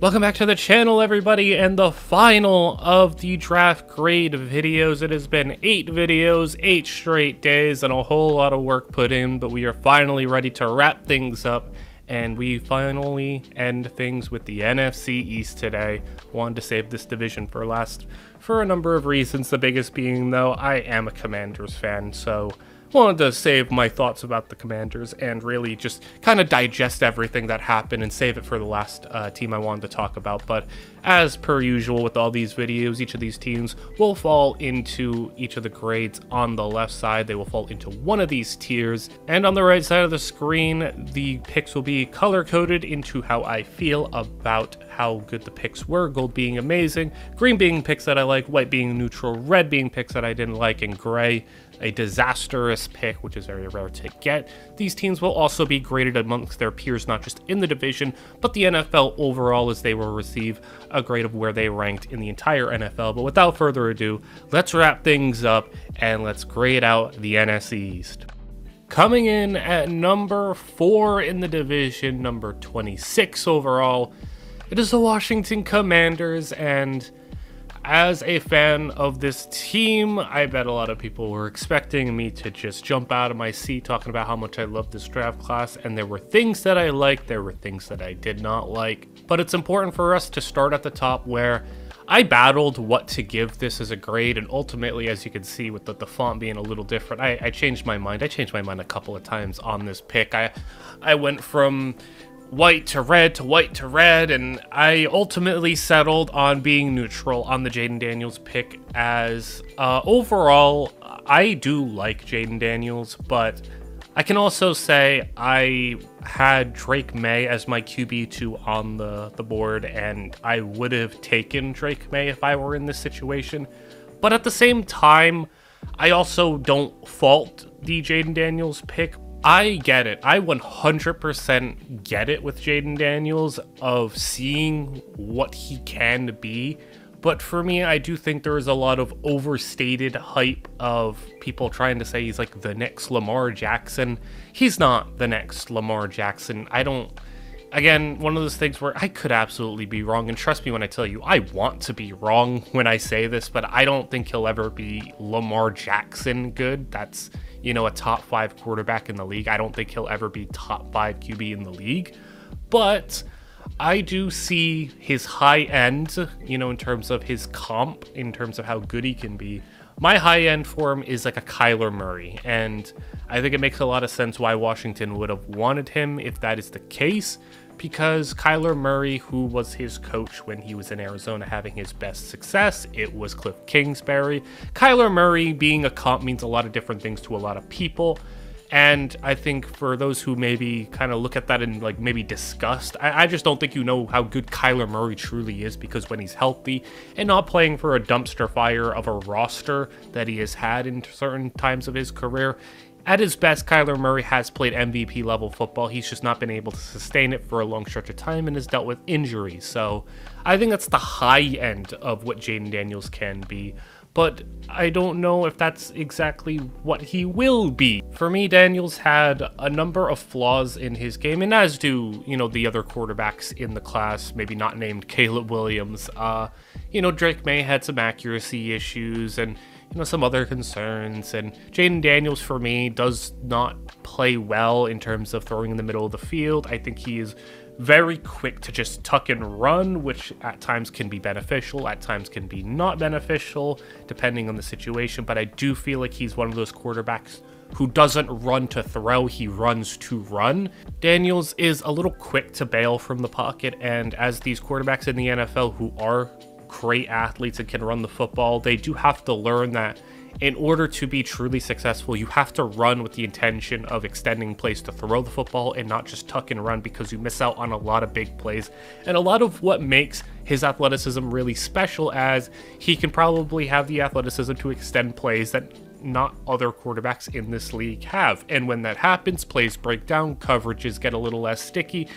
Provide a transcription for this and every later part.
Welcome back to the channel, everybody, and the final of the draft grade videos. It has been 8 videos, 8 straight days, and a whole lot of work put in, but we are finally ready to wrap things up, and we finally end things with the NFC East today. Wanted to save this division for last for a number of reasons, the biggest being, though, I am a Commanders fan, so wanted to save my thoughts about the Commanders and really just kind of digest everything that happened and save it for the last team I wanted to talk about. But as per usual with all these videos, each of these teams will fall into each of the grades on the left side. They will fall into one of these tiers, and on the right side of the screen, the picks will be color-coded into how I feel about how good the picks were, gold being amazing, green being picks that I like, white being neutral, red being picks that I didn't like, and gray a disastrous pick, which is very rare to get. These teams will also be graded amongst their peers, not just in the division, but the NFL overall, as they will receive a grade of where they ranked in the entire NFL. But without further ado, let's wrap things up and let's grade out the NFC East. Coming in at number 4 in the division, number 26 overall, it is the Washington Commanders, and as a fan of this team, I bet a lot of people were expecting me to just jump out of my seat talking about how much I love this draft class, and there were things that I liked, there were things that I did not like. But it's important for us to start at the top, where I battled what to give this as a grade, and ultimately, as you can see with the font being a little different, I changed my mind. I changed my mind a couple of times on this pick. I went from white to red to white to red, and I ultimately settled on being neutral on the Jayden Daniels pick, as overall I do like Jayden Daniels, but I can also say I had Drake Maye as my QB2 on the board, and I would have taken Drake Maye if I were in this situation. But at the same time, I also don't fault the Jayden Daniels pick. I get it. I 100% get it with Jayden Daniels of seeing what he can be. But for me, I do think there is a lot of overstated hype of people trying to say he's like the next Lamar Jackson. He's not the next Lamar Jackson. Again, one of those things where I could absolutely be wrong, and trust me when I tell you, I want to be wrong when I say this, but I don't think he'll ever be Lamar Jackson good. That's, you know, a top 5 quarterback in the league. I don't think he'll ever be top 5 QB in the league, but I do see his high end, you know, in terms of his comp, in terms of how good he can be. My high end for him is like a Kyler Murray, and I think it makes a lot of sense why Washington would have wanted him if that is the case, because Kyler Murray, who was his coach when he was in Arizona having his best success, it was Cliff Kingsbury. Kyler Murray being a comp means a lot of different things to a lot of people, and I think for those who maybe kind of look at that in like maybe disgust, I just don't think you know how good Kyler Murray truly is, because when he's healthy and not playing for a dumpster fire of a roster that he has had in certain times of his career, at his best, Kyler Murray has played MVP level football. He's just not been able to sustain it for a long stretch of time and has dealt with injuries. So I think that's the high end of what Jayden Daniels can be, but I don't know if that's exactly what he will be. For me, Daniels had a number of flaws in his game, and as do, you know, the other quarterbacks in the class, maybe not named Caleb Williams. You know, Drake Maye had some accuracy issues and, you know, some other concerns, and Jayden Daniels for me does not play well in terms of throwing in the middle of the field. I think he is very quick to just tuck and run, which at times can be beneficial, at times can be not beneficial, depending on the situation, but I do feel like he's one of those quarterbacks who doesn't run to throw, he runs to run. Daniels is a little quick to bail from the pocket, and as these quarterbacks in the NFL who are great athletes and can run the football, they do have to learn that in order to be truly successful, you have to run with the intention of extending plays to throw the football and not just tuck and run, because you miss out on a lot of big plays and a lot of what makes his athleticism really special, as he can probably have the athleticism to extend plays that not other quarterbacks in this league have. And when that happens, plays break down, coverages get a little less sticky,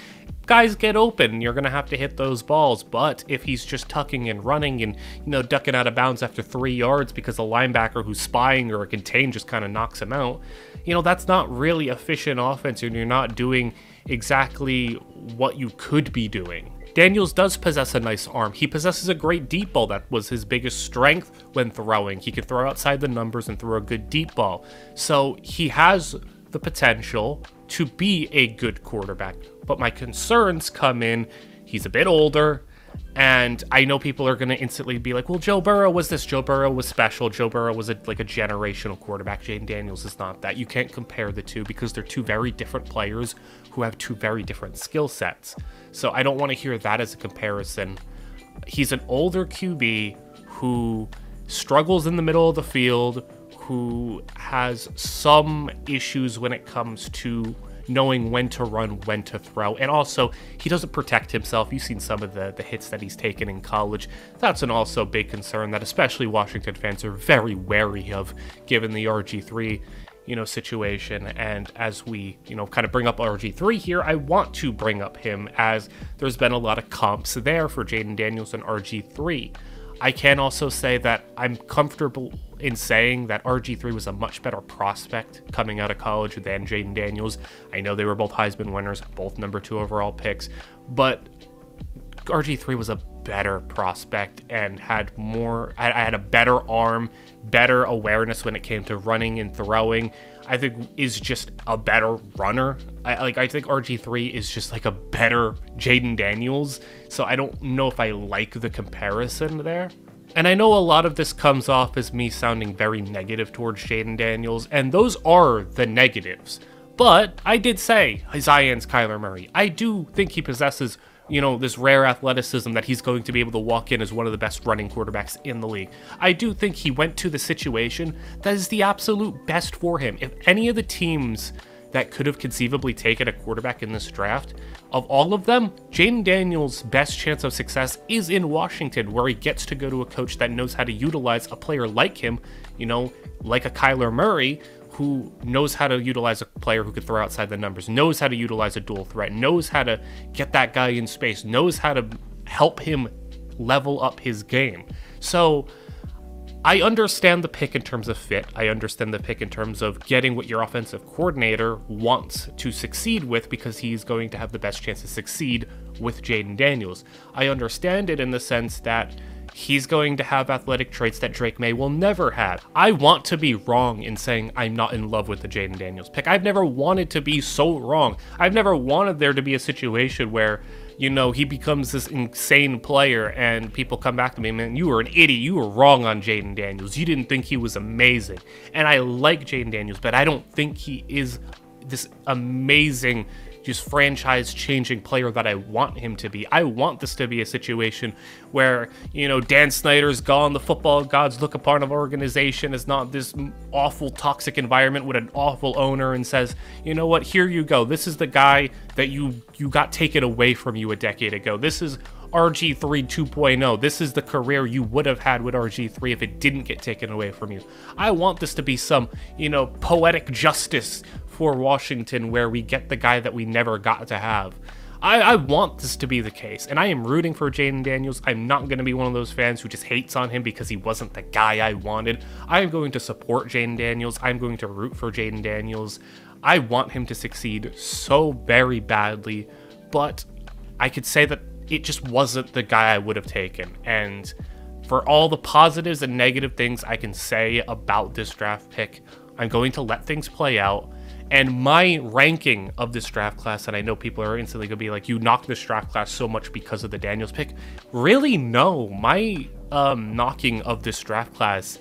guys get open, you're going to have to hit those balls. But if he's just tucking and running and, you know, ducking out of bounds after 3 yards because a linebacker who's spying or a contain just kind of knocks him out, you know, that's not really efficient offense, and you're not doing exactly what you could be doing. Daniels does possess a nice arm. He possesses a great deep ball. That was his biggest strength when throwing. He could throw outside the numbers and throw a good deep ball. So he has the potential to be a good quarterback. But my concerns come in, he's a bit older, and I know people are going to instantly be like, well, Joe Burrow was this. Joe Burrow was special. Joe Burrow was like a generational quarterback. Jayden Daniels is not that. You can't compare the two because they're two very different players who have two very different skill sets. So I don't want to hear that as a comparison. He's an older QB who struggles in the middle of the field, who has some issues when it comes to knowing when to run, when to throw, and also he doesn't protect himself. You've seen some of the hits that he's taken in college. That's an also big concern that especially Washington fans are very wary of, given the RG3 situation. And as we kind of bring up RG3 here, I want to bring up him as there's been a lot of comps there for Jayden Daniels and RG3. I can also say that I'm comfortable in saying that RG3 was a much better prospect coming out of college than Jayden Daniels. I know they were both Heisman winners, both number 2 overall picks, but RG3 was a better prospect and had a better arm, better awareness when it came to running and throwing. I think is just a better runner. I think RG3 is just like a better Jayden Daniels. So I don't know if I like the comparison there. And I know a lot of this comes off as me sounding very negative towards Jayden Daniels, and those are the negatives. But I did say Zions Kyler Murray. I do think he possesses this rare athleticism that he's going to be able to walk in as one of the best running quarterbacks in the league. I do think he went to the situation that is the absolute best for him. If any of the teams that could have conceivably taken a quarterback in this draft, of all of them, Jayden Daniels' best chance of success is in Washington, where he gets to go to a coach that knows how to utilize a player like him, like a Kyler Murray, who knows how to utilize a player who could throw outside the numbers, knows how to utilize a dual threat, knows how to get that guy in space, knows how to help him level up his game. So I understand the pick in terms of fit. I understand the pick in terms of getting what your offensive coordinator wants to succeed with, because he's going to have the best chance to succeed with Jayden Daniels. I understand it in the sense that he's going to have athletic traits that Drake May will never have. I want to be wrong in saying I'm not in love with the Jayden Daniels pick. I've never wanted to be so wrong. I've never wanted there to be a situation where, he becomes this insane player and people come back to me, man, you were an idiot. You were wrong on Jayden Daniels. You didn't think he was amazing. And I like Jayden Daniels, but I don't think he is this amazing, just franchise-changing player that I want him to be. I want this to be a situation where, Dan Snyder's gone, the football gods look upon an organization as not this awful, toxic environment with an awful owner and says, you know what, here you go. This is the guy that you got taken away from you a decade ago. This is RG3 2.0. This is the career you would have had with RG3 if it didn't get taken away from you. I want this to be some, poetic justice for Washington where we get the guy that we never got to have. I want this to be the case, and I am rooting for Jayden Daniels. I'm not going to be one of those fans who just hates on him because he wasn't the guy I wanted. I am going to support Jayden Daniels. I'm going to root for Jayden Daniels. I want him to succeed so very badly, but I could say that it just wasn't the guy I would have taken. And for all the positives and negative things I can say about this draft pick, I'm going to let things play out. And my ranking of this draft class, and I know people are instantly going to be like, you knocked this draft class so much because of the Daniels pick. Really, no. My knocking of this draft class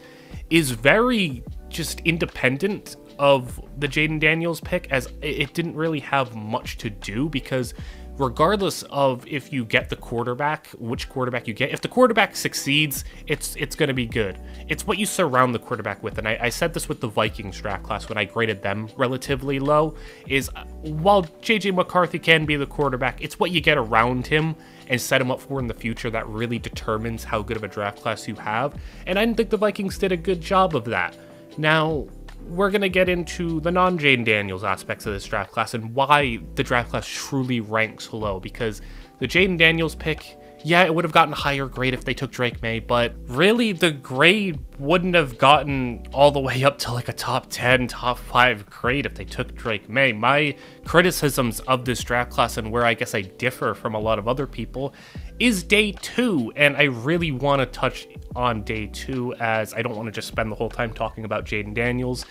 is very just independent of the Jayden Daniels pick, as it didn't really have much to do, because regardless of if you get the quarterback, which quarterback you get, if the quarterback succeeds, it's going to be good. It's what you surround the quarterback with. And I said this with the Vikings draft class when I graded them relatively low, is while JJ McCarthy can be the quarterback, it's what you get around him and set him up for in the future that really determines how good of a draft class you have. And I didn't think the Vikings did a good job of that. Now, we're going to get into the non-Jayden Daniels aspects of this draft class and why the draft class truly ranks low, because the Jayden Daniels pick Yeah, it would have gotten a higher grade if they took Drake May, but really the grade wouldn't have gotten all the way up to like a top 10, top 5 grade if they took Drake May. My criticisms of this draft class, and where I guess I differ from a lot of other people, is day 2, and I really want to touch on day 2, as I don't want to just spend the whole time talking about Jayden Daniels,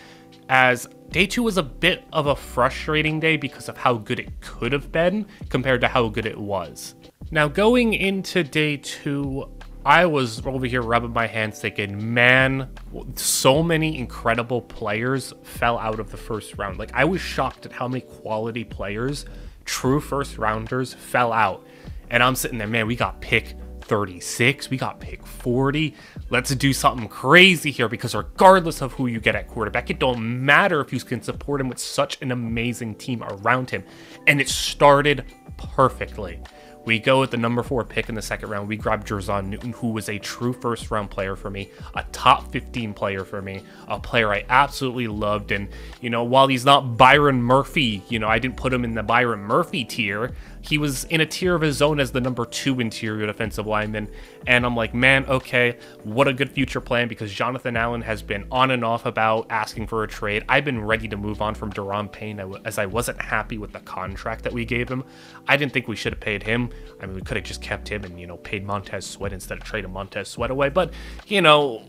as day 2 was a bit of a frustrating day because of how good it could have been compared to how good it was. Now, going into day 2, I was over here rubbing my hands thinking, man, so many incredible players fell out of the first round. Like, I was shocked at how many quality players, true first rounders, fell out. And I'm sitting there, man, we got pick 36, we got pick 40. Let's do something crazy here, because regardless of who you get at quarterback, it don't matter if you can support him with such an amazing team around him. And it started perfectly. We go with the number 4 pick in the second round. We grab Jer'Zhan Newton, who was a true first round player for me, a top 15 player for me, a player I absolutely loved. And, you know, while he's not Byron Murphy, you know, I didn't put him in the Byron Murphy tier. He was in a tier of his own as the number 2 interior defensive lineman. And I'm like, man, okay, what a good future plan, because Jonathan Allen has been on and off about asking for a trade. I've been ready to move on from Daron Payne, as I wasn't happy with the contract that we gave him. I didn't think we should have paid him. I mean, we could have just kept him and, you know, paid Montez Sweat instead of trading Montez Sweat away. But, you know,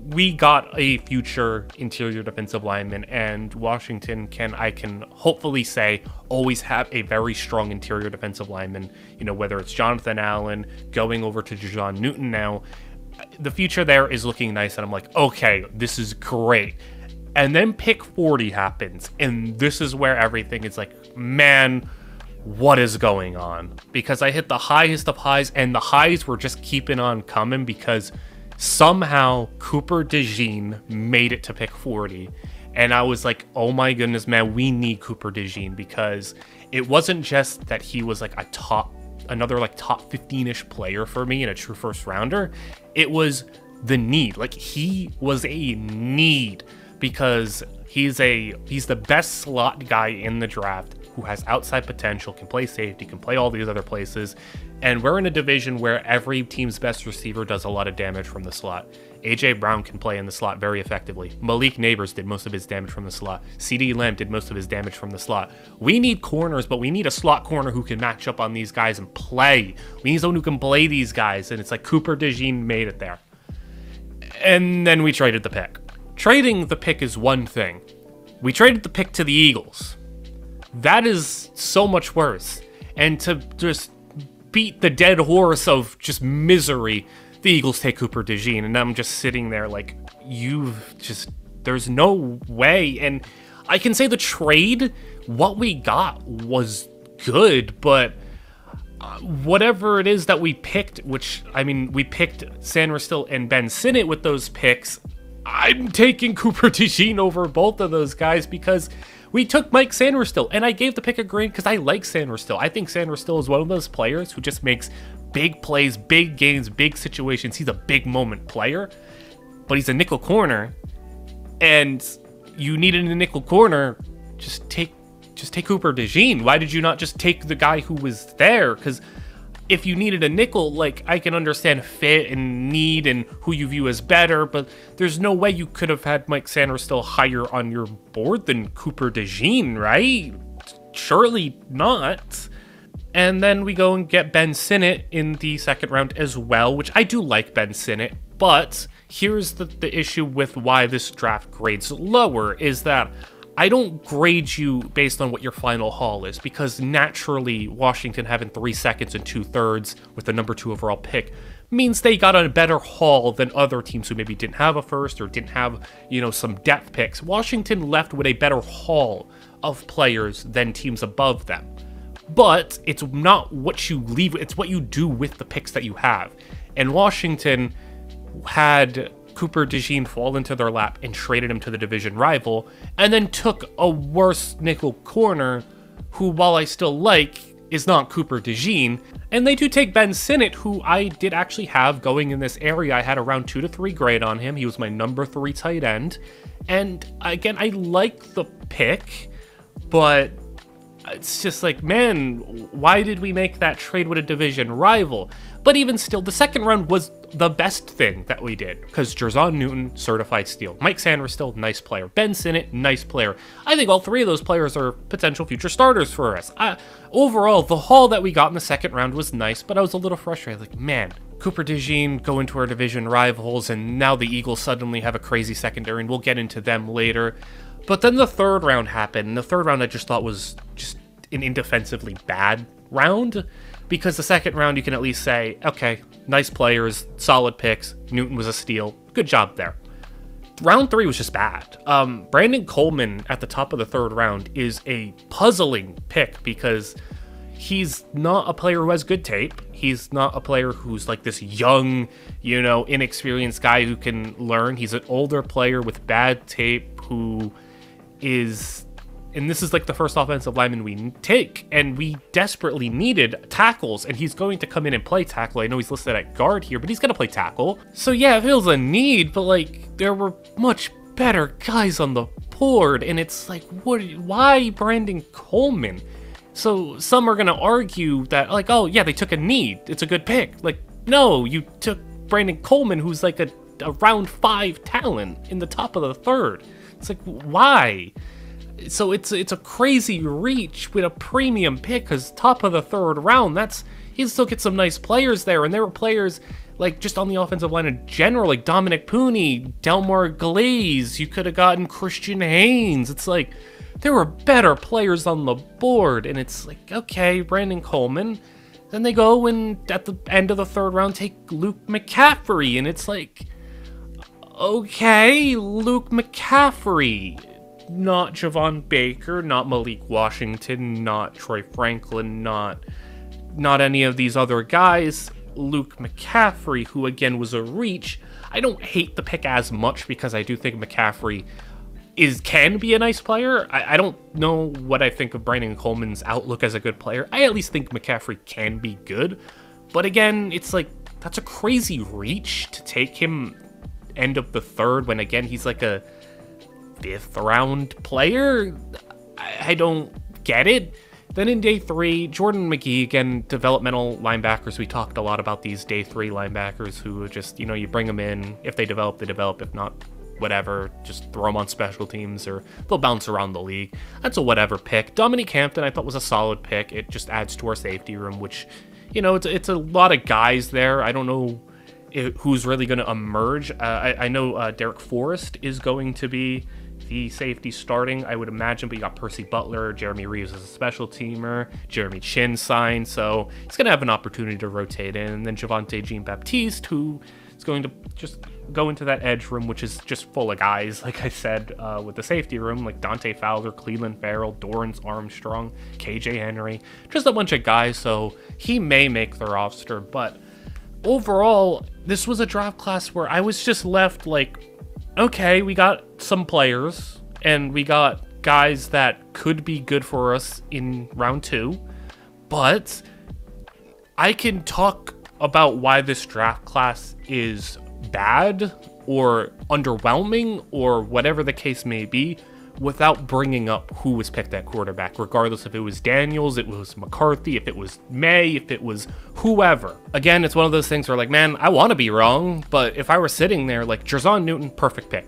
we got a future interior defensive lineman, and Washington I can hopefully say, always have a very strong interior defensive lineman. You know, whether it's Jonathan Allen going over to Jer'Zhan Newton now, the future there is looking nice, and I'm like, okay, this is great. And then pick 40 happens, and this is where everything is like, man, what is going on? Because I hit the highest of highs, and the highs were just keeping on coming, because somehow Cooper DeJean made it to pick 40. And I was like, oh my goodness, man, we need Cooper DeJean, because it wasn't just that he was like another like top 15-ish player for me and a true first rounder. It was the need. Like, he was a need, because he's the best slot guy in the draft, who has outside potential, can play safety, can play all these other places. And we're in a division where every team's best receiver does a lot of damage from the slot. AJ Brown can play in the slot very effectively. Malik Neighbors did most of his damage from the slot. CeeDee Lamb did most of his damage from the slot. We need corners, but we need a slot corner who can match up on these guys and play. We need someone who can play these guys, and it's like Cooper DeJean made it there. And then we traded the pick. Trading the pick is one thing. We traded the pick to the Eagles. That is so much worse. And to just beat the dead horse of just misery, the Eagles take Cooper DeJean, and I'm just sitting there like, there's no way. And I can say the trade, what we got was good, but whatever it is that we picked, which, I mean, we picked Sainristil and Ben Sinnott with those picks, I'm taking Cooper DeJean over both of those guys, because we took Mike Sainristil, and I gave the pick a grade because I like Sainristil. I think Sainristil is one of those players who just makes big plays, big games, big situations. He's a big moment player, but he's a nickel corner, and you needed a nickel corner. Just take Cooper DeJean. Why did you not just take the guy who was there? Because if you needed a nickel, like, I can understand fit and need and who you view as better, but there's no way you could have had Mike Sainristil higher on your board than Cooper DeJean, right? Surely not. And then we go and get Ben Sinnott in the second round as well, which I do like Ben Sinnott, but here's the issue with why this draft grades lower, is that I don't grade you based on what your final haul is, because naturally Washington having 3 seconds and 2/3 with the number 2 overall pick means they got a better haul than other teams who maybe didn't have a first or didn't have, you know, some depth picks. Washington left with a better haul of players than teams above them. But it's not what you leave, it's what you do with the picks that you have. And Washington had Cooper DeJean fall into their lap and traded him to the division rival, and then took a worse nickel corner, who, while I still like, is not Cooper DeJean. And they do take Ben Sinnott, who I did actually have going in this area. I had around 2 to 3 grade on him. He was my number 3 tight end. And again, I like the pick, but It's just like, man, why did we make that trade with a division rival? But even still, the second round was the best thing that we did, because Jerzon Newton, certified steal. Mike Sainristil, nice player. Ben Sinnott, nice player. I think all three of those players are potential future starters for us. Overall, the haul that we got in the second round was nice, but I was a little frustrated. Like, man, Cooper DeJean go into our division rivals, and now the Eagles suddenly have a crazy secondary, and we'll get into them later. But then the third round happened, and the third round I just thought was just an indefensively bad round, because the second round you can at least say, okay, nice players, solid picks, Newton was a steal, good job there. Round 3 was just bad. Brandon Coleman at the top of the third round is a puzzling pick, because he's not a player who has good tape. He's not a player who's like this young, inexperienced guy who can learn. He's an older player with bad tape who is, and this is like the first offensive lineman we take, and we desperately needed tackles, and he's going to come in and play tackle. I know he's listed at guard here, but he's going to play tackle. So yeah, it feels a need, but like there were much better guys on the board, and it's like, why Brandon Coleman? So some are going to argue that like, oh yeah, they took a need, it's a good pick. Like, no, you took Brandon Coleman, who's like a round 5 talent in the top of the third. It's like, why? So it's a crazy reach with a premium pick, because top of the third round, he still gets some nice players there, and there were players like just on the offensive line in general, like Dominic Pooney, Delmar Glaze, you could have gotten Christian Haynes. It's like, there were better players on the board, and it's like, okay, Brandon Coleman. Then they go and at the end of the third round take Luke McCaffrey, and it's like, okay, Luke McCaffrey. Not Javon Baker, not Malik Washington, not Troy Franklin, not any of these other guys. Luke McCaffrey, who again was a reach. I don't hate the pick as much, because I do think McCaffrey can be a nice player. I don't know what I think of Brandon Coleman's outlook as a good player. I at least think McCaffrey can be good. But again, it's like, that's a crazy reach to take him end of the third, when again, he's like a 5th round player. I don't get it. Then in day 3, Jordan McGee, again, developmental linebackers. We talked a lot about these day 3 linebackers who just, you bring them in. If they develop, they develop. If not, whatever, just throw them on special teams, or they'll bounce around the league. That's a whatever pick. Dominique Hampton, I thought, was a solid pick. It just adds to our safety room, which, it's a lot of guys there. I don't know who's really going to emerge. I know Derek Forrest is going to be the safety starting, I would imagine, but you got Percy Butler, Jeremy Reeves as a special teamer, Jeremy Chin signed, so he's going to have an opportunity to rotate in, and then Javonte Jean-Baptiste, who is going to just go into that edge room, which is just full of guys, like I said, with the safety room, like Dante Fowler, Cleveland Farrell, Dorrance Armstrong, KJ Henry, just a bunch of guys, so he may make the roster, but overall, this was a draft class where I was just left like, okay, we got some players, and we got guys that could be good for us in round 2, but I can talk about why this draft class is bad or underwhelming or whatever the case may be without bringing up who was picked at quarterback, regardless if it was Daniels, it was McCarthy, if it was May, if it was whoever. Again, it's one of those things where like, man, I want to be wrong, but if I were sitting there, like Jerzon Newton, perfect pick,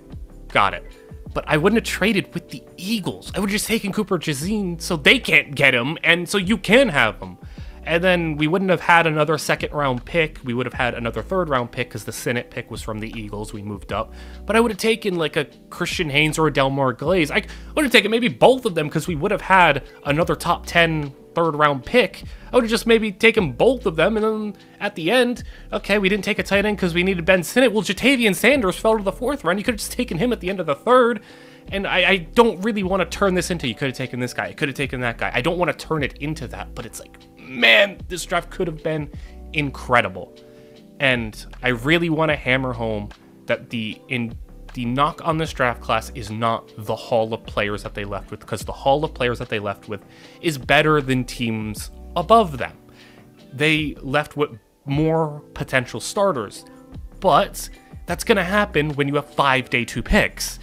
got it. But I wouldn't have traded with the Eagles. I would have just taken Cooper DeJean so they can't get him, and so you can have him. And then we wouldn't have had another second round pick. We would have had another third round pick because the Sinnott pick was from the Eagles. We moved up. But I would have taken like a Christian Haynes or a Delmar Glaze. I would have taken maybe both of them because we would have had another top 10 third round pick. I would have just maybe taken both of them. And then at the end, okay, we didn't take a tight end because we needed Ben Sinnott. Well, Jatavian Sanders fell to the 4th round. You could have just taken him at the end of the 3rd. And I don't really want to turn this into, you could have taken this guy, you could have taken that guy. I don't want to turn it into that, but it's like, man, this draft could have been incredible. And I really want to hammer home that the knock on this draft class is not the haul of players that they left with, because the haul of players that they left with is better than teams above them. They left with more potential starters, but that's going to happen when you have 5 day 2 picks.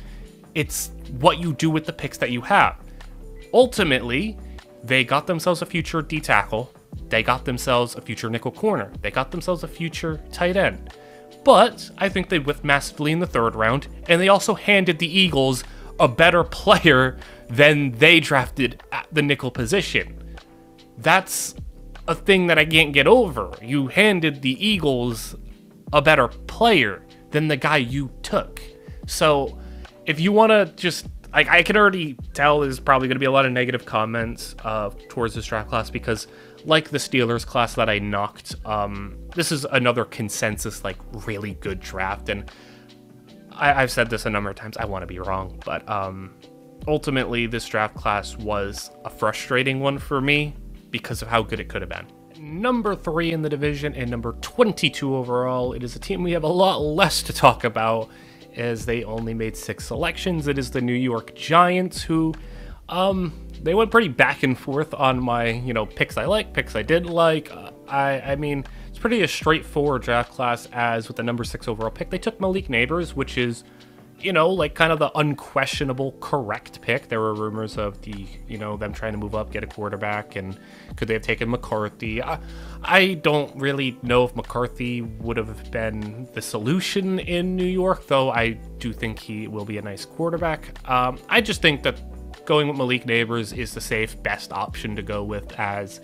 It's what you do with the picks that you have. Ultimately, They got themselves a future D tackle. They got themselves a future nickel corner. They got themselves a future tight end. But I think they whiffed massively in the 3rd round, and they also handed the Eagles a better player than they drafted at the nickel position. That's a thing that I can't get over. You handed the Eagles a better player than the guy you took. So if you want to just, I can already tell there's probably going to be a lot of negative comments towards this draft class because, like the Steelers class that I knocked, this is another consensus, like, really good draft. And I've said this a number of times, I want to be wrong, but ultimately this draft class was a frustrating one for me because of how good it could have been. Number 3 in the division and number 22 overall, it is a team we have a lot less to talk about as they only made 6 selections. It is the New York Giants, who they went pretty back and forth on my, picks I like, picks I didn't like. I mean, it's pretty a straightforward draft class, as with the number 6 overall pick, they took Malik Nabers, which is, like kind of the unquestionable correct pick. There were rumors of them trying to move up, get a quarterback, and could they have taken McCarthy? I don't really know if McCarthy would have been the solution in New York, though I do think he will be a nice quarterback. I just think that going with Malik Nabers is the safe, best option to go with, as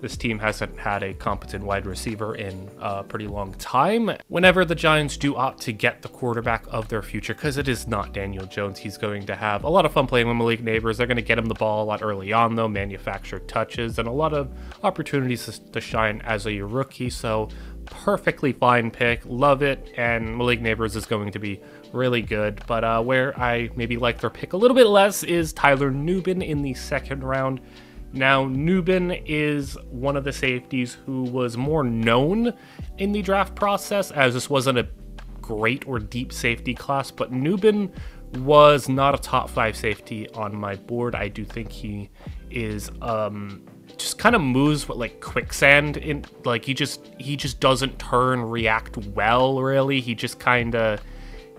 this team hasn't had a competent wide receiver in a pretty long time. Whenever the Giants do opt to get the quarterback of their future, because it is not Daniel Jones, he's going to have a lot of fun playing with Malik Nabers. They're going to get him the ball a lot early on, though, manufactured touches, and a lot of opportunities to shine as a rookie. So perfectly fine pick, love it, and Malik Nabers is going to be really good. But where I maybe like their pick a little bit less is Tyler Nubin in the 2nd round. Now, Nubin is one of the safeties who was more known in the draft process, as this wasn't a great or deep safety class, but Nubin was not a top 5 safety on my board. I do think he is just kind of moves with like quicksand, in like he just doesn't react well, really. He just kind of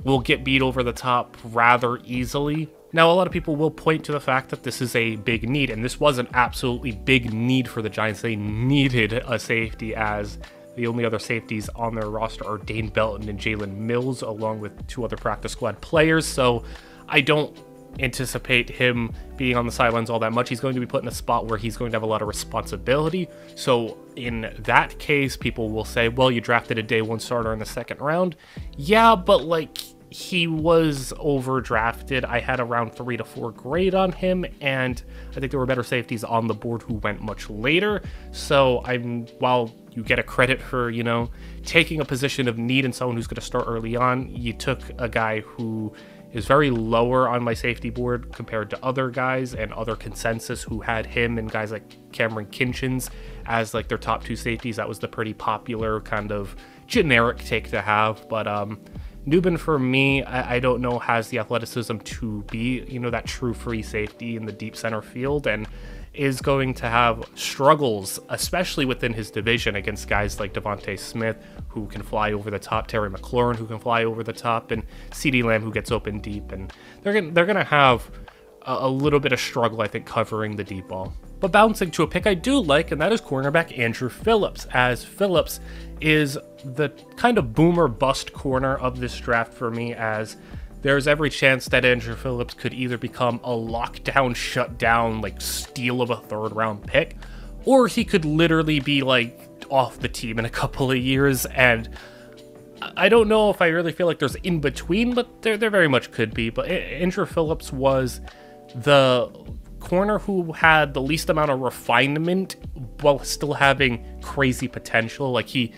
will get beat over the top rather easily. Now, a lot of people will point to the fact that this is a big need, and this was an absolutely big need for the Giants. They needed a safety, as the only other safeties on their roster are Dane Belton and Jalen Mills, along with 2 other practice squad players. So I don't anticipate him being on the sidelines all that much. He's going to be put in a spot where he's going to have a lot of responsibility. So in that case, people will say, well, you drafted a day 1 starter in the 2nd round. Yeah, but like, he was overdrafted. I had a round 3 to 4 grade on him, and I think there were better safeties on the board who went much later. So while you get a credit for, taking a position of need in someone who's going to start early on, you took a guy who is very lower on my safety board compared to other guys and other consensus who had him and guys like Cameron Kinchins as like their top 2 safeties. That was the pretty popular kind of generic take to have. But Nubin, for me, I don't know, has the athleticism to be, that true free safety in the deep center field, and is going to have struggles, especially within his division, against guys like Devontae Smith, who can fly over the top, Terry McLaurin, who can fly over the top, and CeeDee Lamb, who gets open deep. And they're gonna have a little bit of struggle, I think, covering the deep ball. But bouncing to a pick I do like, and that is cornerback Andrew Phillips, as Phillips is the kind of boomer bust corner of this draft for me, as there's every chance that Andrew Phillips could either become a lockdown, shutdown, like steal of a 3rd round pick, or he could literally be like off the team in a couple of years. And I don't know if I really feel like there's in between, but there very much could be. But Andrew Phillips was the corner who had the least amount of refinement while still having crazy potential. Like he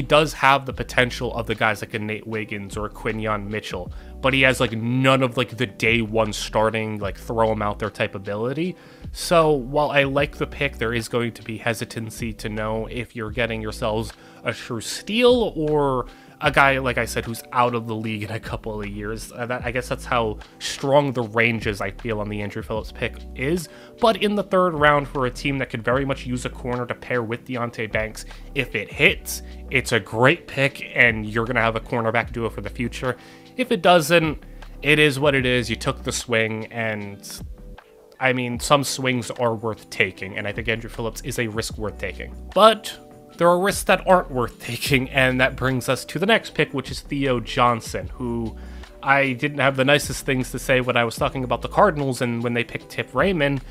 does have the potential of the guys like a Nate Wiggins or a Quinyon Mitchell, but he has like none of like the day 1 starting, like throw him out there type ability. So while I like the pick, there is going to be hesitancy to know if you're getting yourselves a true steal or a guy, like I said, who's out of the league in a couple of years. I guess that's how strong the ranges I feel on the Andrew Phillips pick is. But in the 3rd round, for a team that could very much use a corner to pair with Deonte Banks, if it hits, it's a great pick, and you're going to have a cornerback duo for the future. If it doesn't, it is what it is. You took the swing, and I mean, some swings are worth taking, and I think Andrew Phillips is a risk worth taking. But there are risks that aren't worth taking, and that brings us to the next pick, which is Theo Johnson, who I didn't have the nicest things to say when I was talking about the Cardinals and when they picked Tip Raymond.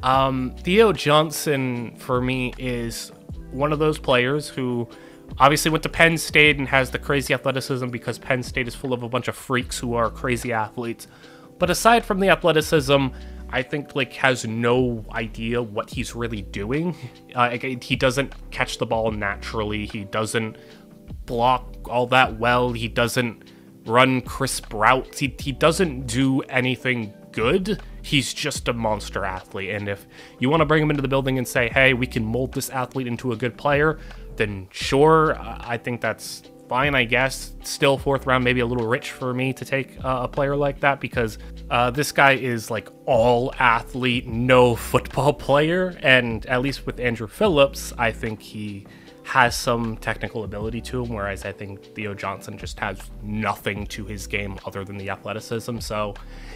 Theo Johnson, for me, is one of those players who obviously went to Penn State and has the crazy athleticism because Penn State is full of a bunch of freaks who are crazy athletes. But aside from the athleticism, I think has no idea what he's really doing. He doesn't catch the ball naturally. He doesn't block all that well. He doesn't run crisp routes. He doesn't do anything good. He's just a monster athlete. And if you want to bring him into the building and say, hey, we can mold this athlete into a good player, then sure, I think that's fine, I guess. Still 4th round, maybe a little rich for me to take a player like that, because this guy is all athlete, no football player. And at least with Andrew Phillips, I think he has some technical ability to him, whereas I think Theo Johnson just has nothing to his game other than the athleticism. So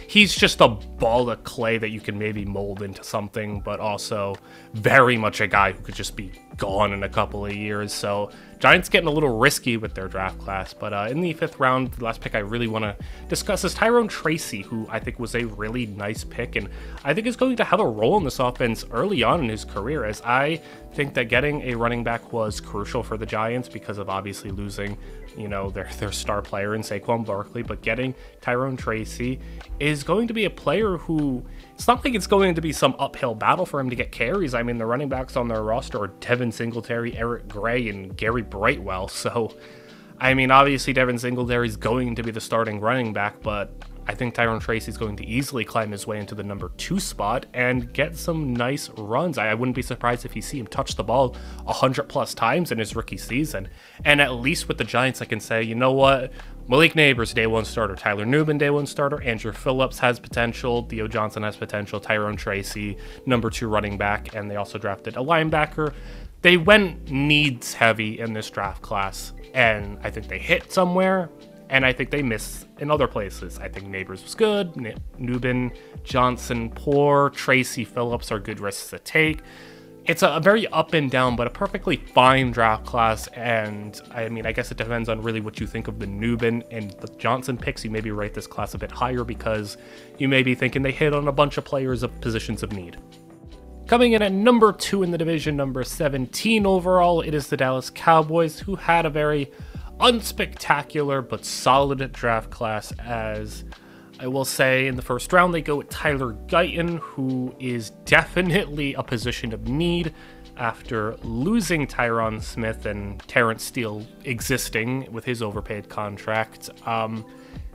he's just a ball of clay that you can maybe mold into something, but also very much a guy who could just be gone in a couple of years. So Giants getting a little risky with their draft class. But in the 5th round, the last pick I really want to discuss is Tyrone Tracy, who I think was a really nice pick, and I think is going to have a role in this offense early on in his career, as I think that getting a running back was crucial for the Giants because of obviously losing, their star player in Saquon Barkley. But getting Tyrone Tracy is going to be a player who, it's not like it's going to be some uphill battle for him to get carries. I mean, the running backs on their roster are Devin Singletary, Eric Gray, and Gary Brightwell. So, I mean, obviously Devin Singletary is going to be the starting running back, but I think Tyrone Tracy is going to easily climb his way into the number 2 spot and get some nice runs. I wouldn't be surprised if you see him touch the ball 100+ times in his rookie season. And at least with the Giants, I can say, you know what? Malik Neighbors, day 1 starter. Tyler Newman, day 1 starter. Andrew Phillips has potential. Theo Johnson has potential. Tyrone Tracy, number 2 running back. And they also drafted a linebacker. They went needs heavy in this draft class, and I think they hit somewhere, and I think they missed in other places. I think Neighbors was good, Newman, Johnson poor, Tracy, Phillips are good risks to take. It's a very up and down, but a perfectly fine draft class, and I mean, I guess it depends on really what you think of the Newman and the Johnson picks. You maybe rate this class a bit higher because you may be thinking they hit on a bunch of players of positions of need. Coming in at number 2 in the division, number 17 overall, it is the Dallas Cowboys, who had a very unspectacular but solid draft class. As I will say, in the 1st round, they go with Tyler Guyton, who is definitely a position of need after losing Tyron Smith and Terrence Steele existing with his overpaid contract.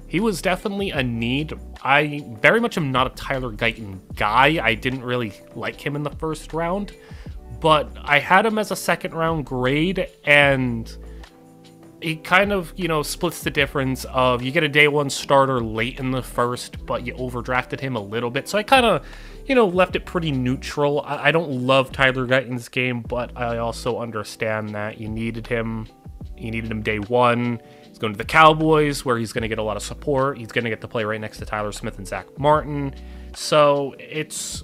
He was definitely a need. I very much am not a Tyler Guyton guy. I didn't really like him in the 1st round, but I had him as a 2nd round grade, and it kind of, splits the difference of you get a day 1 starter late in the 1st, but you overdrafted him a little bit. So I kind of, left it pretty neutral. I don't love Tyler Guyton's game, but I also understand that you needed him. You needed him day 1. He's going to the Cowboys, where he's going to get a lot of support. He's going to get to play right next to Tyler Smith and Zach Martin. So it's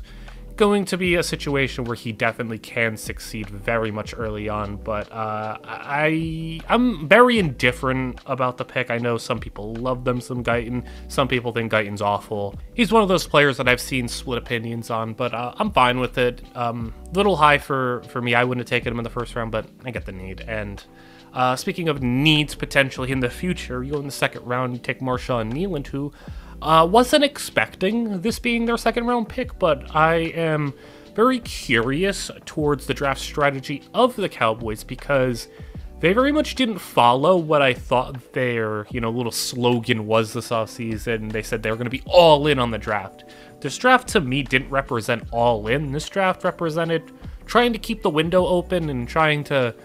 going to be a situation where he definitely can succeed very much early on. But I'm very indifferent about the pick. I know some people love some Guyton. Some people think Guyton's awful. He's one of those players that I've seen split opinions on, but I'm fine with it. Little high for me. I wouldn't have taken him in the 1st round, but I get the need. And speaking of needs potentially in the future, you go in the 2nd round, you take Marshawn Kneeland, who wasn't expecting this being their 2nd round pick, but I am very curious towards the draft strategy of the Cowboys because they very much didn't follow what I thought their, little slogan was this offseason. They said they were going to be all in on the draft. This draft to me didn't represent all in. This draft represented trying to keep the window open and trying to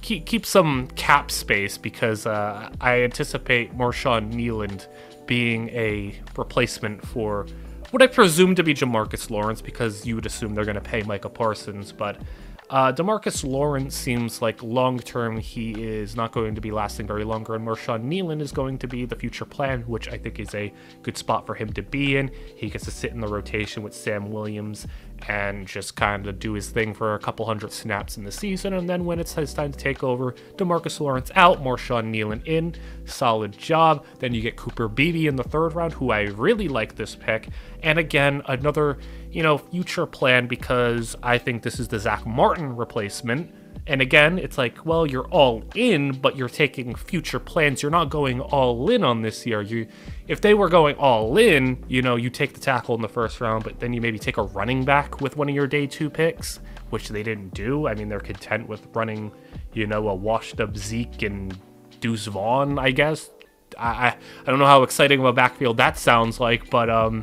keep some cap space because I anticipate Marshawn Kneeland being a replacement for what I presume to be Jamarcus Lawrence, because you would assume they're going to pay Micah Parsons. But DeMarcus Lawrence seems like long-term he is not going to be lasting very longer, and Marshawn Kneeland is going to be the future plan, which I think is a good spot for him to be in. He gets to sit in the rotation with Sam Williams and just kind of do his thing for a couple hundred snaps in the season, and then when it's his time to take over, DeMarcus Lawrence out, Marshawn Kneeland in. Solid job. Then you get Cooper Beebe in the 3rd round, who I really like this pick. And again, another, future plan, because I think this is the Zach Martin replacement. And again, it's like, well, you're all in, but you're taking future plans. You're not going all in on this year. If they were going all in, you take the tackle in the 1st round, but then you maybe take a running back with one of your day 2 picks, which they didn't do. I mean, they're content with running, a washed up Zeke and Deuce Vaughn, I guess. I don't know how exciting of a backfield that sounds like, but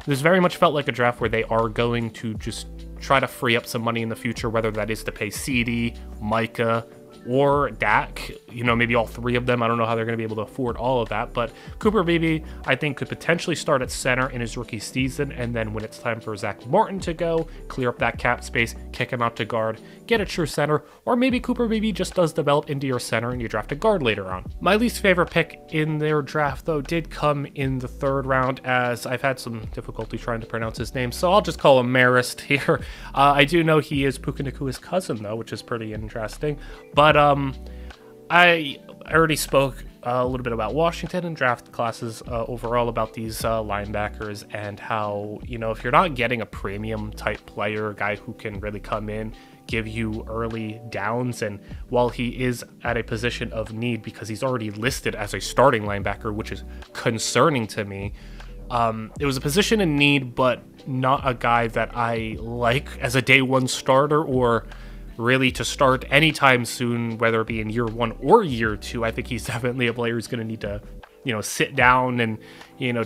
this very much felt like a draft where they are going to just try to free up some money in the future, whether that is to pay CD, Micah, or Dak, maybe all 3 of them. I don't know how they're going to be able to afford all of that, but Cooper Beebe, I think, could potentially start at center in his rookie season, and then when it's time for Zach Martin to go, clear up that cap space, kick him out to guard, get a true center, or maybe Cooper Beebe just does develop into your center and you draft a guard later on. My least favorite pick in their draft, though, did come in the 3rd round, as I've had some difficulty trying to pronounce his name, so I'll just call him Marist here. I do know he is Puka Nakua's cousin, though, which is pretty interesting, but I already spoke a little bit about Washington and draft classes overall about these linebackers, and how, if you're not getting a premium type player, a guy who can really come in, give you early downs, and while he is at a position of need because he's already listed as a starting linebacker, which is concerning to me, it was a position in need, but not a guy that I like as a day 1 starter, or really to start anytime soon, whether it be in year 1 or year 2. I think he's definitely a player who's going to need to, sit down and,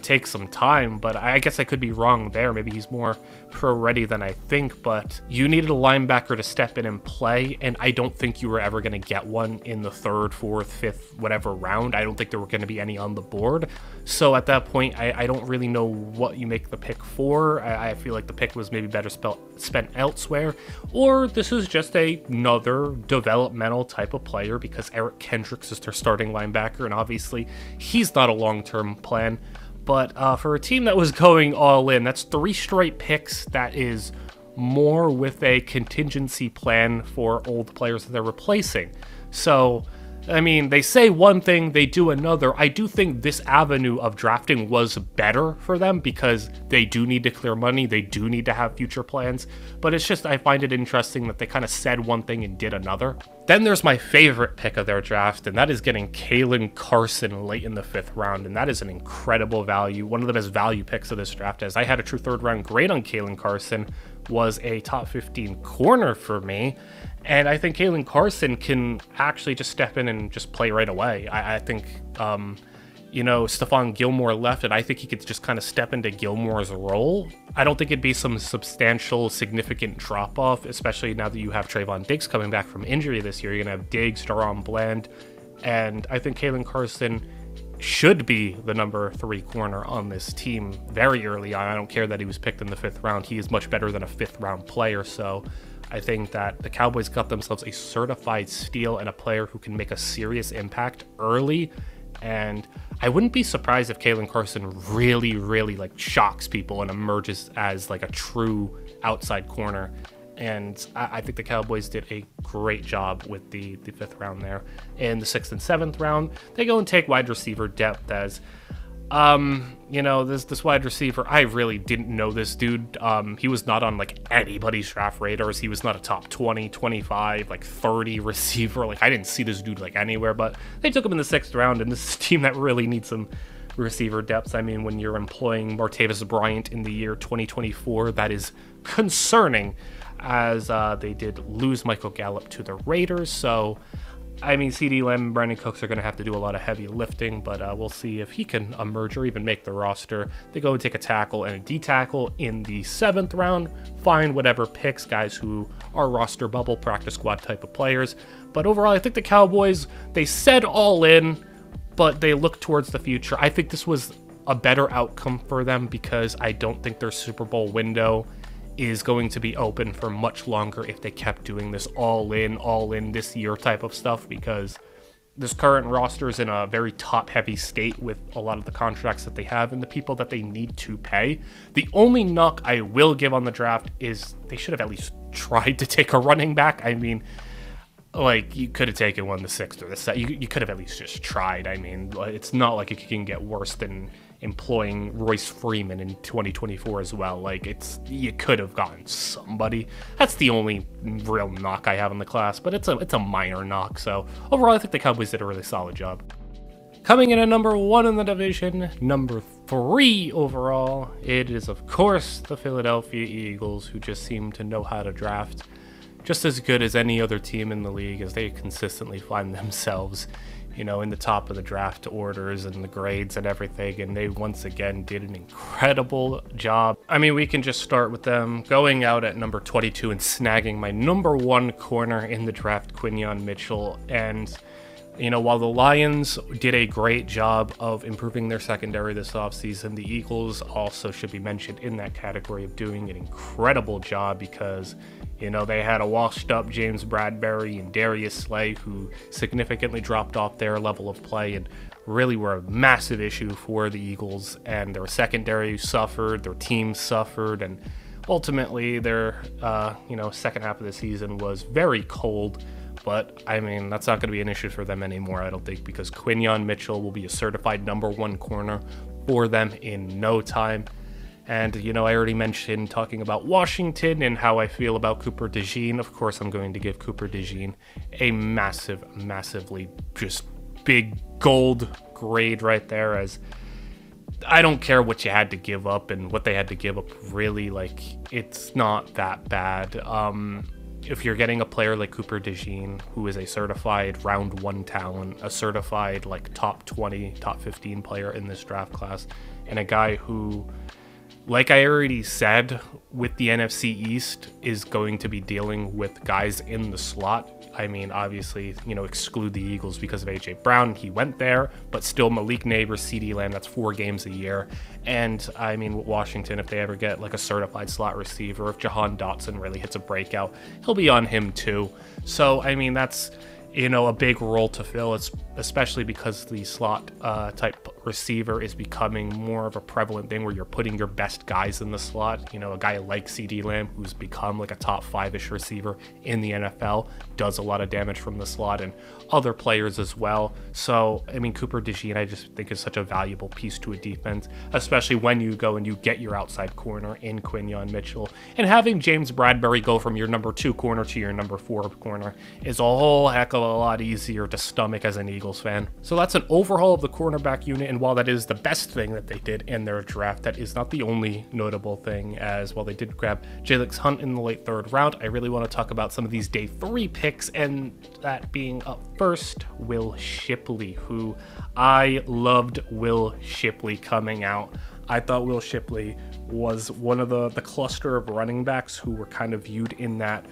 take some time. But I guess I could be wrong there. Maybe he's more pro-ready than I think. But you needed a linebacker to step in and play, and I don't think you were ever going to get one in the 3rd, 4th, 5th, whatever round. I don't think there were going to be any on the board. So at that point, I don't really know what you make the pick for. I feel like the pick was maybe better spent elsewhere. Or this is just another developmental type of player, because Eric Kendricks is their starting linebacker, and obviously he's not a long-term plan. But for a team that was going all in, that's 3 straight picks. That is more with a contingency plan for old players that they're replacing. So, I mean, they say one thing, they do another. I do think this avenue of drafting was better for them, because they do need to clear money, they do need to have future plans, but it's just, I find it interesting that they kind of said one thing and did another. Then there's my favorite pick of their draft, and that is getting Kalen Carson late in the 5th round, and that is an incredible value, one of the best value picks of this draft, as I had a true 3rd round grade on Kalen Carson, was a top 15 corner for me. And I think Kalen Carson can actually just step in and just play right away. I think, Stephon Gilmore left, and I think he could just kind of step into Gilmore's role. I don't think it'd be some substantial, significant drop-off, especially now that you have Trayvon Diggs coming back from injury this year. You're going to have Diggs, Daron Bland, and I think Kalen Carson should be the number 3 corner on this team very early on. I don't care that he was picked in the 5th round. He is much better than a 5th round player, so I think that the Cowboys got themselves a certified steal and a player who can make a serious impact early. And I wouldn't be surprised if Kalen Carson really, really shocks people and emerges as a true outside corner. And I think the Cowboys did a great job with the 5th round there. In the 6th and 7th round, they go and take wide receiver depth as, this wide receiver, I really didn't know this dude. He was not on anybody's draft radars. He was not a top 20, 25, 30 receiver. I didn't see this dude anywhere, but they took him in the 6th round, and this is a team that really needs some receiver depth. I mean, when you're employing Martavis Bryant in the year 2024, that is concerning, as they did lose Michael Gallup to the Raiders. So, I mean, CeeDee Lamb and Brandon Cooks are going to have to do a lot of heavy lifting, but we'll see if he can emerge or even make the roster. They go and take a tackle and a D-tackle in the 7th round. Find whatever picks, guys who are roster bubble, practice squad type of players. But overall, I think the Cowboys, they said all in, but they look towards the future. I think this was a better outcome for them, because I don't think their Super Bowl window is going to be open for much longer if they kept doing this all in this year type of stuff, because this current roster is in a very top-heavy state with a lot of the contracts that they have and the people that they need to pay. The only knock I will give on the draft is they should have at least tried to take a running back. I mean, like, you could have taken one the 6th or the 7th. You could have at least just tried. I mean, it's not like it can get worse than employing Royce Freeman in 2024 as well. Like, you could have gotten somebody. That's the only real knock I have on the class, but it's a minor knock. So overall, I think the Cowboys did a really solid job. Coming in at number 1 in the division, number 3 overall, it is of course the Philadelphia Eagles, who just seem to know how to draft just as good as any other team in the league, as they consistently find themselves, you know, in the top of the draft orders and the grades and everything, and they once again did an incredible job. I mean, we can just start with them going out at number 22 and snagging my number 1 corner in the draft, Quinyon Mitchell. And you know, while the Lions did a great job of improving their secondary this offseason, the Eagles also should be mentioned in that category of doing an incredible job, because, you know, they had a washed-up James Bradbury and Darius Slay who significantly dropped off their level of play and really were a massive issue for the Eagles, and their secondary suffered, their team suffered, and ultimately their, you know, second half of the season was very cold. But, I mean, that's not going to be an issue for them anymore, I don't think, because Quinyon Mitchell will be a certified number 1 corner for them in no time. And, you know, I already mentioned talking about Washington and how I feel about Cooper DeJean. Of course, I'm going to give Cooper DeJean a massively just big gold grade right there, as I don't care what you had to give up and what they had to give up, really. Like, it's not that bad. If you're getting a player like Cooper DeJean, who is a certified round 1 talent, a certified like top 20, top 15 player in this draft class, and a guy who, like I already said, with the NFC East is going to be dealing with guys in the slot. I mean, obviously, you know, exclude the Eagles because of A.J. Brown. He went there, but still Malik Neighbors, CeeDee Lamb, that's 4 games a year. And, I mean, with Washington, if they ever get, like, a certified slot receiver, if Jahan Dotson really hits a breakout, he'll be on him, too. So, I mean, that's, you know, a big role to fill, especially because the slot type receiver is becoming more of a prevalent thing where you're putting your best guys in the slot. You know, a guy like CeeDee Lamb, who's become like a top 5-ish receiver in the NFL, does a lot of damage from the slot, and other players as well. So, I mean, Cooper DeJean, I just think is such a valuable piece to a defense, especially when you go and you get your outside corner in Quinyon Mitchell. And having James Bradbury go from your number 2 corner to your number 4 corner is a whole heck of a lot easier to stomach as an Eagles fan. So that's an overhaul of the cornerback unit, and while that is the best thing that they did in their draft, that is not the only notable thing, as while they did grab Jalix Hunt in the late 3rd round, I really want to talk about some of these day 3 picks, and that being up first, Will Shipley, who I loved Will Shipley coming out. I thought Will Shipley was one of the cluster of running backs who were kind of viewed in that,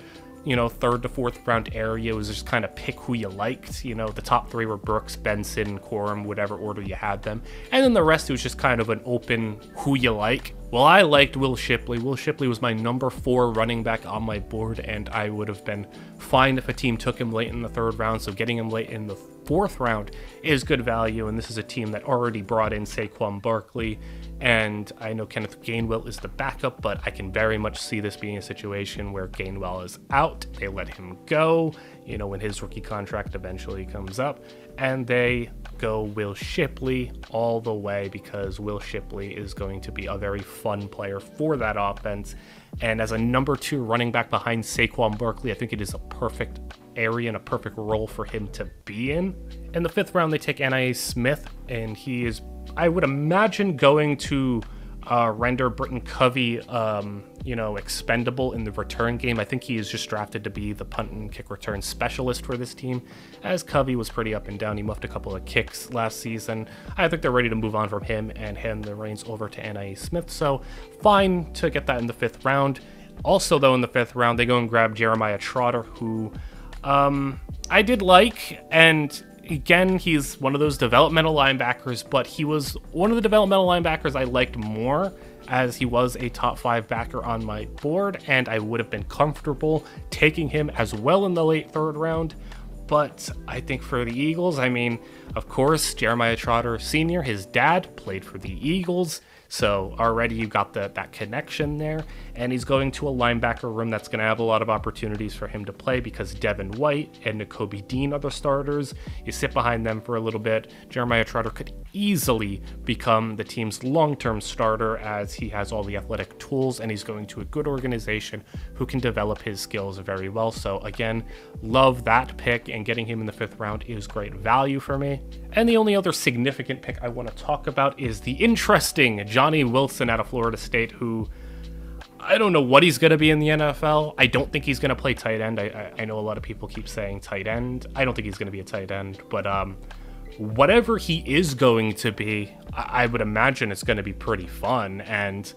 you know, 3rd to 4th round area. It was just kind of pick who you liked. You know, the top 3 were Brooks, Benson, Corum, whatever order you had them. And then the rest, it was just kind of an open who you like. Well, I liked Will Shipley. Will Shipley was my number 4 running back on my board, and I would have been fine if a team took him late in the 3rd round. So getting him late in the 4th round is good value, and this is a team that already brought in Saquon Barkley, and I know Kenneth Gainwell is the backup, but I can very much see this being a situation where Gainwell is out, they let him go, you know, when his rookie contract eventually comes up, and they go Will Shipley all the way, because Will Shipley is going to be a very fun player for that offense, and as a number 2 running back behind Saquon Barkley, I think it is a perfect area and a perfect role for him to be in. In the 5th round, they take N.I.A. Smith, and he is, I would imagine, going to render Britton Covey, you know, expendable in the return game. I think he is just drafted to be the punt and kick return specialist for this team, as Covey was pretty up and down. He muffed a couple of kicks last season. I think they're ready to move on from him and hand the reins over to N.I.A. Smith, so fine to get that in the 5th round. Also, though, in the 5th round, they go and grab Jeremiah Trotter, who I did like, and again, he's one of those developmental linebackers, but he was one of the developmental linebackers I liked more, as he was a top 5 backer on my board, and I would have been comfortable taking him as well in the late 3rd round. But I think for the Eagles, I mean, of course, Jeremiah Trotter Sr., his dad, played for the Eagles, so already you got that connection there, and he's going to a linebacker room that's going to have a lot of opportunities for him to play because Devin White and Nakobe Dean are the starters. You sit behind them for a little bit. Jeremiah Trotter could easily become the team's long-term starter, as he has all the athletic tools and he's going to a good organization who can develop his skills very well. So again, love that pick, and getting him in the 5th round is great value for me. And the only other significant pick I want to talk about is the interesting Johnny Wilson out of Florida State, who I don't know what he's going to be in the NFL. I don't think he's going to play tight end. I know a lot of people keep saying tight end. I don't think he's going to be a tight end, but whatever he is going to be, I would imagine it's going to be pretty fun. And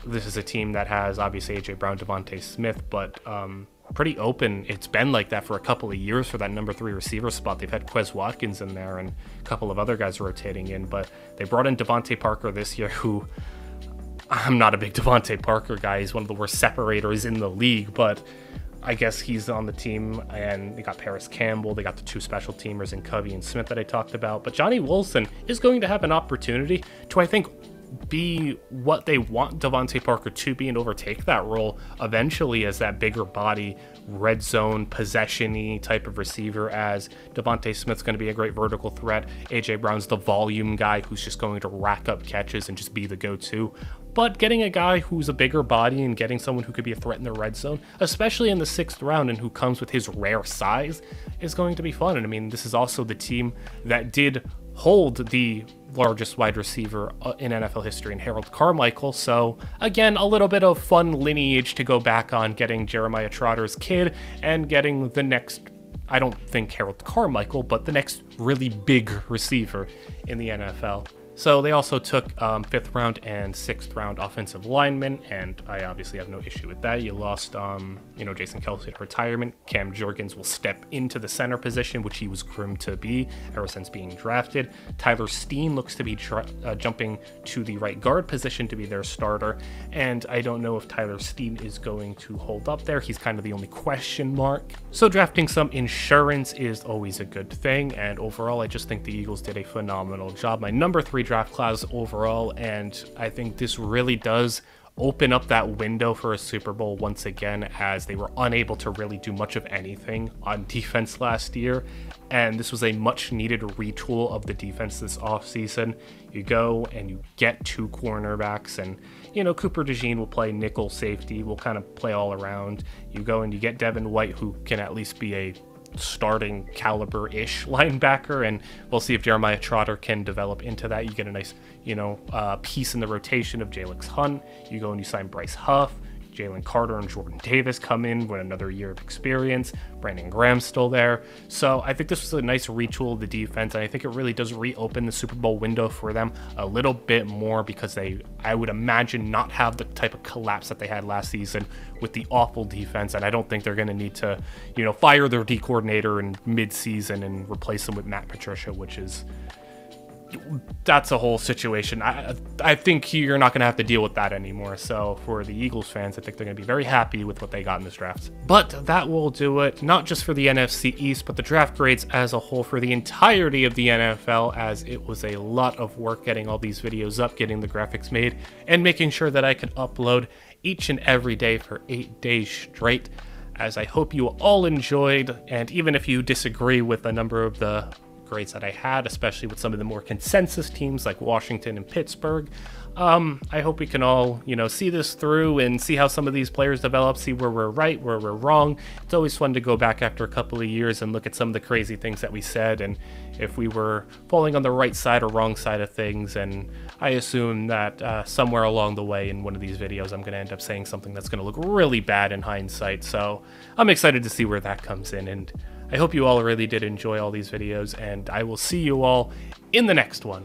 this is a team that has obviously A.J. Brown, Devontae Smith, but pretty open. It's been like that for a couple of years for that number 3 receiver spot. They've had Quez Watkins in there and a couple of other guys rotating in, but they brought in Devontae Parker this year, who I'm not a big Devontae Parker guy. He's one of the worst separators in the league, but I guess he's on the team, and they got Paris Campbell. They got the 2 special teamers in Covey and Smith that I talked about, but Johnny Wilson is going to have an opportunity to, I think, be what they want Devontae Parker to be and overtake that role eventually as that bigger body, red zone, possession-y type of receiver, as Devontae Smith's going to be a great vertical threat. A.J. Brown's the volume guy who's just going to rack up catches and just be the go-to. But getting a guy who's a bigger body and getting someone who could be a threat in the red zone, especially in the 6th round and who comes with his rare size, is going to be fun. And I mean, this is also the team that did hold the largest wide receiver in NFL history in Harold Carmichael. So again, a little bit of fun lineage to go back on, getting Jeremiah Trotter's kid and getting the next, I don't think Harold Carmichael, but the next really big receiver in the NFL. So they also took 5th round and 6th round offensive linemen, and I obviously have no issue with that. You lost, Jason Kelce to retirement. Cam Jurgens will step into the center position, which he was groomed to be ever since being drafted. Tyler Steen looks to be jumping to the right guard position to be their starter, and I don't know if Tyler Steen is going to hold up there. He's kind of the only question mark. So drafting some insurance is always a good thing, and overall, I just think the Eagles did a phenomenal job. My number 3 draft class overall, and I think this really does open up that window for a Super Bowl once again, as they were unable to really do much of anything on defense last year, and this was a much needed retool of the defense this offseason. You go and you get 2 cornerbacks, and Cooper DeJean will play nickel safety, will kind of play all around. You go and you get Devin White, who can at least be a starting caliber-ish linebacker, and we'll see if Jeremiah Trotter can develop into that. You get a nice, piece in the rotation of Jalix Hunt. You go and you sign Bryce Huff. Jalen Carter and Jordan Davis come in with another year of experience. Brandon Graham's still there. So I think this was a nice retool of the defense, and I think it really does reopen the Super Bowl window for them a little bit more, because they, I would imagine, not have the type of collapse that they had last season with the awful defense, and I don't think they're going to need to, fire their D coordinator in mid-season and replace him with Matt Patricia, that's a whole situation. I think you're not going to have to deal with that anymore. So for the Eagles fans, I think they're going to be very happy with what they got in this draft. But that will do it, not just for the NFC East, but the draft grades as a whole for the entirety of the NFL, as it was a lot of work getting all these videos up, getting the graphics made, and making sure that I could upload each and every day for 8 days straight. As I hope you all enjoyed, and even if you disagree with a number of the grades that I had, especially with some of the more consensus teams like Washington and Pittsburgh, I hope we can all, see this through and see how some of these players develop, see where we're right, where we're wrong. It's always fun to go back after a couple of years and look at some of the crazy things that we said, and if we were falling on the right side or wrong side of things. And I assume that somewhere along the way in one of these videos, I'm going to end up saying something that's going to look really bad in hindsight. So I'm excited to see where that comes in, and I hope you all really did enjoy all these videos, and I will see you all in the next one.